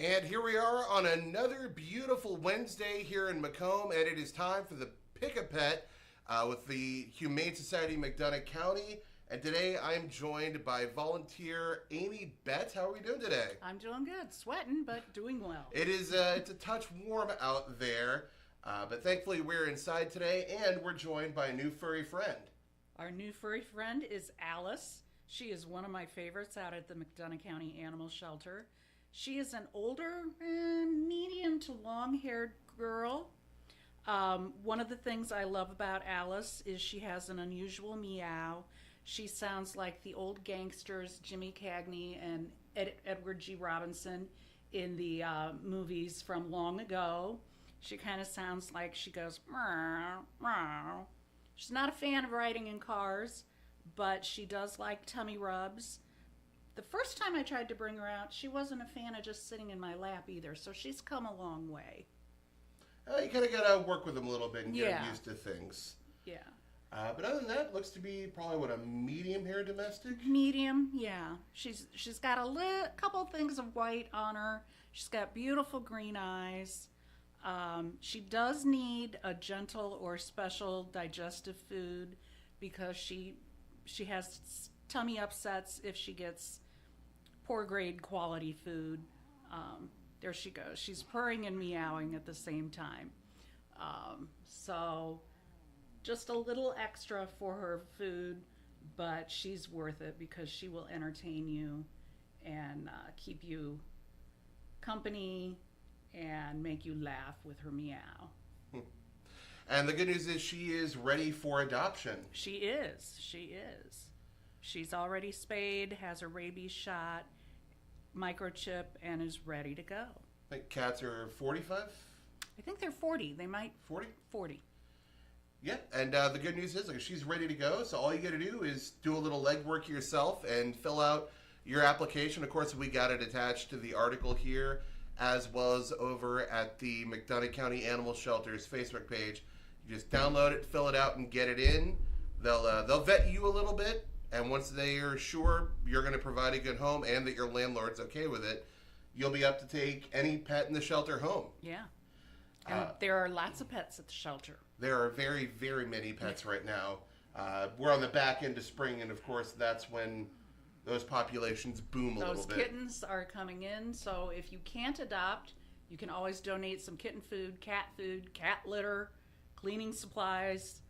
And here we are on another beautiful Wednesday here in Macomb, and it is time for the Pick a Pet with the Humane Society McDonough County. And today I'm joined by volunteer Amy Betz. How are we doing today? I'm doing good. Sweating, but doing well. It's a touch warm out there, but thankfully we're inside today, and we're joined by a new furry friend. Our new furry friend is Alice. She is one of my favorites out at the McDonough County Animal Shelter. She is an older, medium to long-haired girl. One of the things I love about Alice is she has an unusual meow. She sounds like the old gangsters Jimmy Cagney and Edward G. Robinson in the movies from long ago. She kind of sounds like she goes, meow, meow. She's not a fan of riding in cars, but she does like tummy rubs. The first time I tried to bring her out, she wasn't a fan of just sitting in my lap either, so she's come a long way. You kind of got to work with them a little bit and get used to things. Yeah. But other than that, looks to be probably, a medium hair domestic? Medium, yeah. She's got a couple things of white on her. She's got beautiful green eyes. She does need a gentle or special digestive food because she has tummy upsets if she gets poor grade quality food. There she goes. She's purring and meowing at the same time. So just a little extra for her food, but she's worth it because she will entertain you and keep you company and make you laugh with her meow. And the good news is she is ready for adoption. She is. She's already spayed, has her rabies shot, microchip, and is ready to go. I think cats are 45? I think they're 40. They might... 40? 40. Yeah, and the good news is she's ready to go, so all you got to do is do a little legwork yourself and fill out your application. Of course, we got it attached to the article here, as well as over at the McDonough County Animal Shelter's Facebook page. You just download it, fill it out, and get it in. They'll vet you a little bit, and once they are sure you're going to provide a good home and that your landlord's okay with it, you'll be up to take any pet in the shelter home. Yeah. And there are lots of pets at the shelter. There are very, very many pets right now. We're on the back end of spring, and of course, that's when those populations boom a little bit. Those kittens are coming in, so if you can't adopt, you can always donate some kitten food, cat litter, cleaning supplies,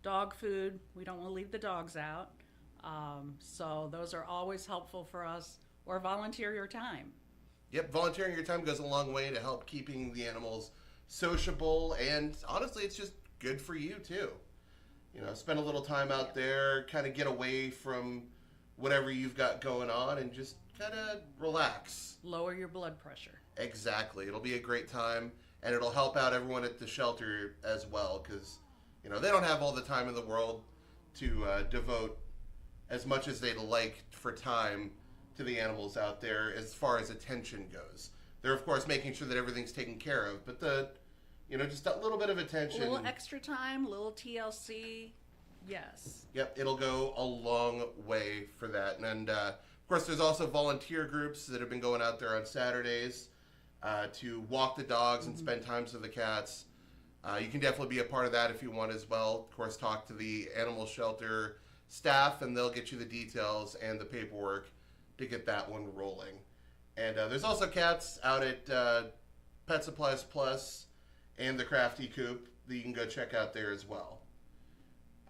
dog food. We don't want to leave the dogs out. So those are always helpful for us, or volunteer your time. Yep, volunteering your time goes a long way to help keeping the animals sociable, and honestly, it's just good for you too. Spend a little time out there, kind of get away from whatever you've got going on and just kind of relax. Lower your blood pressure. Exactly. It'll be a great time, and it'll help out everyone at the shelter as well, because they don't have all the time in the world to devote as much as they'd like for time to the animals out there as far as attention goes. They're, of course, making sure that everything's taken care of, but just a little bit of attention. A little extra time, a little TLC, yes. Yep, it'll go a long way for that. And, of course, there's also volunteer groups that have been going out there on Saturdays to walk the dogs and spend time with the cats. You can definitely be a part of that if you want as well. Of course, talk to the animal shelter staff, and they'll get you the details and the paperwork to get that one rolling. And there's also cats out at Pet Supplies Plus and the Crafty Coop that you can go check out there as well.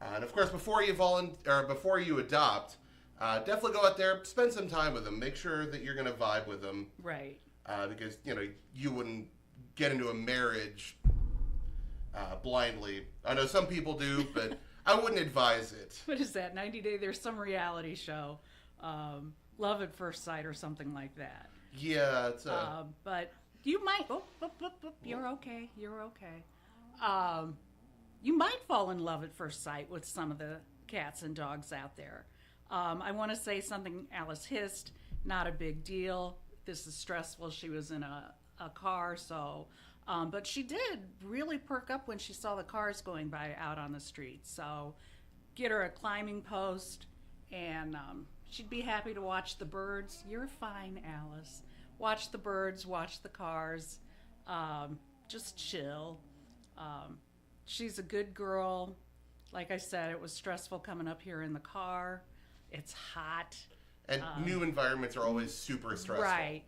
And of course, before you adopt, definitely go out there, spend some time with them. Make sure that you're going to vibe with them. Right. Because you wouldn't get into a marriage blindly. I know some people do, but I wouldn't advise it. What is that? 90 Day? There's some reality show, Love at First Sight or something like that. Yeah, it's but you might. You're okay. You're okay. You might fall in love at first sight with some of the cats and dogs out there. I want to say something Alice hissed. Not a big deal. This is stressful. She was in a car, so. But she did really perk up when she saw the cars going by out on the street. So get her a climbing post, and she'd be happy to watch the birds. You're fine, Alice. watch the birds, watch the cars, just chill. She's a good girl. Like I said, it was stressful coming up here in the car. It's hot. And new environments are always super stressful. Right.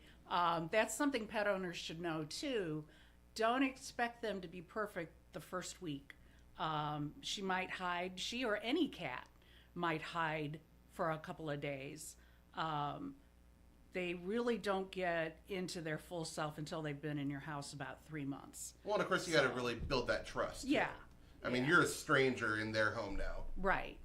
That's something pet owners should know too. Don't expect them to be perfect the first week. She might hide, she or any cat might hide for a couple of days. They really don't get into their full self until they've been in your house about 3 months. Well, and of course you got to really build that trust. Yeah. I mean, you're a stranger in their home now. Right.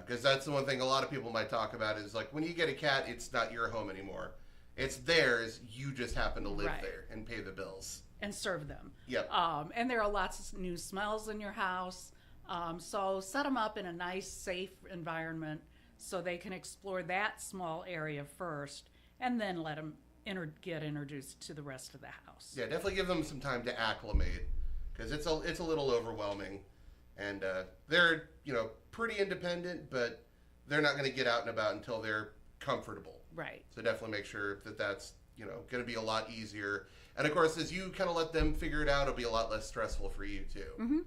Because that's the one thing a lot of people might talk about is like when you get a cat, it's not your home anymore. It's theirs. You just happen to live there and pay the bills. And serve them. Yep. And there are lots of new smells in your house. So set them up in a nice, safe environment so they can explore that small area first and then let them get introduced to the rest of the house. Yeah, definitely give them some time to acclimate because it's a little overwhelming. And they're, pretty independent, but they're not going to get out and about until they're comfortable. Right. So definitely make sure that that's, going to be a lot easier. And of course, as you kind of let them figure it out, it'll be a lot less stressful for you too. Mm-hmm.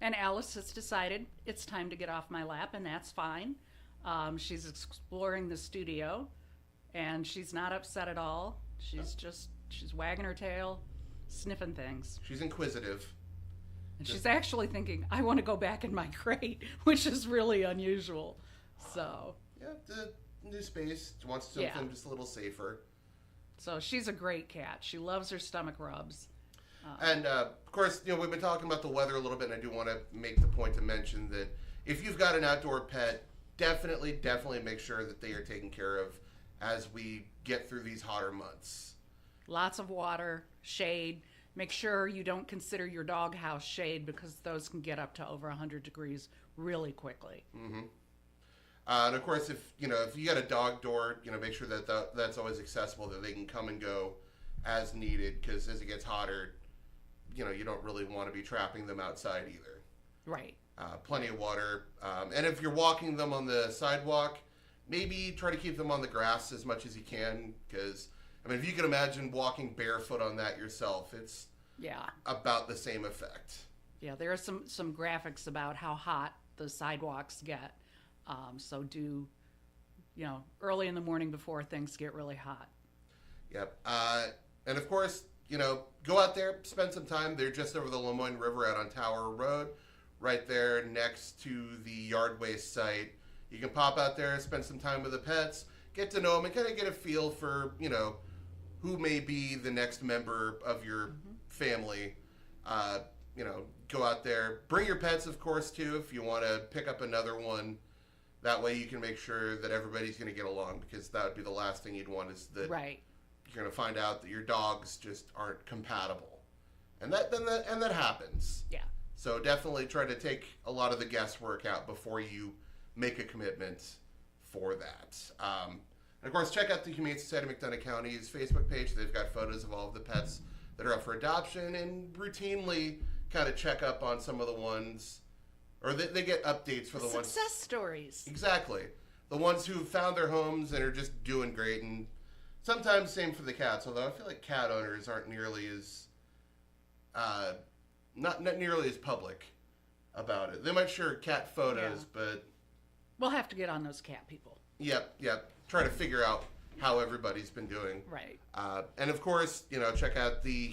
And Alice has decided it's time to get off my lap, and that's fine. She's exploring the studio, and she's not upset at all. She's wagging her tail, sniffing things. She's inquisitive. And she's actually thinking, I want to go back in my crate, which is really unusual. So. Yeah, the new space. She wants something just a little safer. So she's a great cat. She loves her stomach rubs. And, of course, we've been talking about the weather a little bit, and I do want to make the point to mention that if you've got an outdoor pet, definitely make sure that they are taken care of as we get through these hotter months. Lots of water, shade. Make sure you don't consider your doghouse shade because those can get up to over 100 degrees really quickly. Mm-hmm. And of course, if you got a dog door, make sure that that's always accessible, that they can come and go as needed. Because as it gets hotter, you don't really want to be trapping them outside either. Right. Plenty of water, and if you're walking them on the sidewalk, maybe try to keep them on the grass as much as you can. Because if you can imagine walking barefoot on that yourself, it's about the same effect. Yeah, there are some graphics about how hot the sidewalks get. So do, early in the morning before things get really hot. Yep. And of course, go out there, spend some time. They're just over the Lemoyne River out on Tower Road, right there next to the yard waste site. You can pop out there, spend some time with the pets, get to know them, and kind of get a feel for, who may be the next member of your family. Go out there. Bring your pets, of course, too, if you want to pick up another one. That way you can make sure that everybody's going to get along, because that would be the last thing you'd want is that you're going to find out that your dogs just aren't compatible. And that happens. Yeah. So definitely try to take a lot of the guesswork out before you make a commitment for that. And of course, check out the Humane Society of McDonough County's Facebook page. They've got photos of all of the pets that are up for adoption, and routinely kind of check up on some of the ones, or they get updates for the ones. Success stories. Exactly. The ones who found their homes and are just doing great. And sometimes same for the cats, although I feel like cat owners aren't nearly as, not nearly as public about it. They might share cat photos, but... We'll have to get on those cat people. Yep. Try to figure out how everybody's been doing. Right. And of course, check out the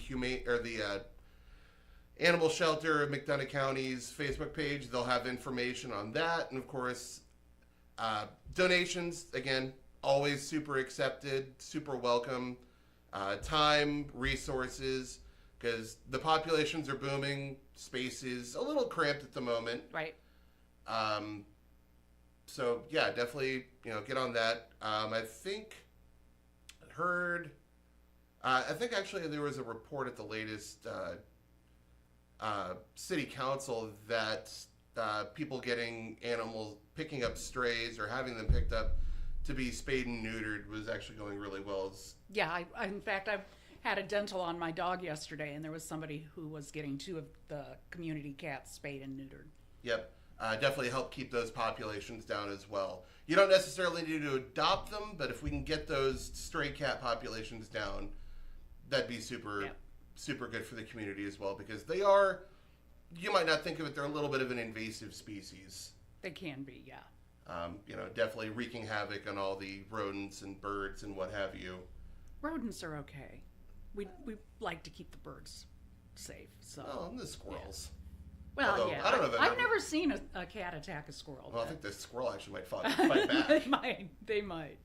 Animal Shelter of McDonough County's Facebook page. They'll have information on that. And of course, donations, again, always super accepted, super welcome. Time, resources, because the populations are booming. Space is a little cramped at the moment. Right. So yeah, definitely, get on that. I think actually there was a report at the latest city council that people getting animals, picking up strays or having them picked up to be spayed and neutered was actually going really well. Yeah, in fact, I had a dental on my dog yesterday, and there was somebody who was getting 2 of the community cats spayed and neutered. Yep. definitely help keep those populations down as well. You don't necessarily need to adopt them, but if we can get those stray cat populations down, that'd be super good for the community as well, because they are, you might not think of it, they're a little bit of an invasive species. They can be, yeah. Definitely wreaking havoc on all the rodents and birds and what have you. Rodents are okay. We like to keep the birds safe. So. Oh, and the squirrels. Yeah. Well, Although, yeah. I don't know if I've never seen a cat attack a squirrel. Well, I think the squirrel actually might fight back. They might.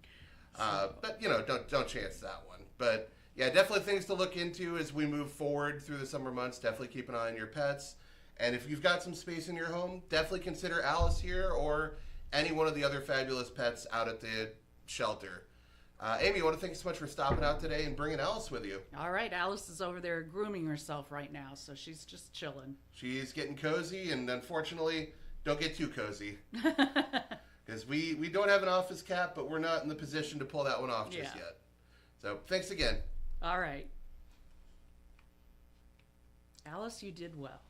But don't chance that one. But yeah, definitely things to look into as we move forward through the summer months. Definitely keep an eye on your pets. And if you've got some space in your home, definitely consider Alice here or any one of the other fabulous pets out at the shelter. Amy, I want to thank you so much for stopping out today and bringing Alice with you. All right, Alice is over there grooming herself right now, so she's just chilling. She's getting cozy, and unfortunately, don't get too cozy. Because we don't have an office cat, but we're not in the position to pull that one off just yet. So thanks again. All right. Alice, you did well.